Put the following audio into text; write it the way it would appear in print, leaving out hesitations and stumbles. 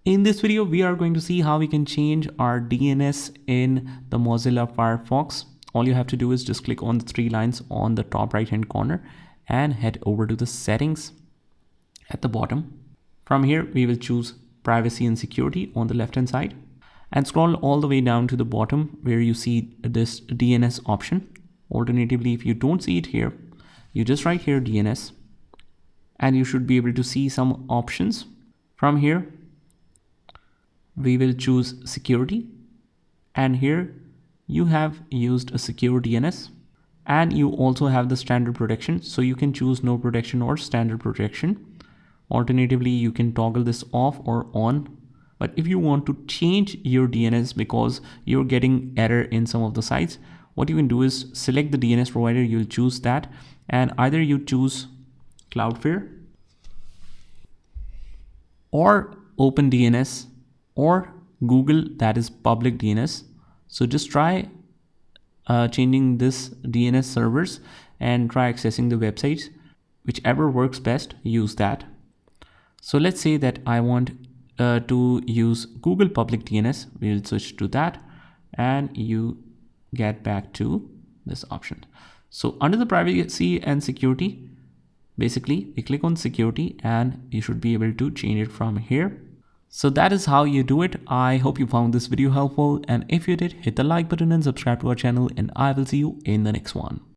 In this video, we are going to see how we can change our DNS in the Mozilla Firefox. All you have to do is just click on the three lines on the top right hand corner and head over to the settings at the bottom. From here, we will choose privacy and security on the left hand side and scroll all the way down to the bottom where you see this DNS option. Alternatively, if you don't see it here, you just write here DNS and you should be able to see some options. From here, we will choose security, and here you have used a secure DNS and you also have the standard protection, so you can choose no protection or standard protection. Alternatively, you can toggle this off or on. But if you want to change your DNS because you're getting error in some of the sites, what you can do is select the DNS provider, you'll choose that, and either you choose Cloudflare or OpenDNS or Google, that is public DNS. So just try changing this DNS servers and try accessing the websites. Whichever works best, use that. So let's say that I want to use Google public DNS. We'll switch to that and you get back to this option. So under the privacy and security, basically we click on security and you should be able to change it from here. So that is how you do it. I hope you found this video helpful, and if you did, hit the like button and subscribe to our channel, and I will see you in the next one.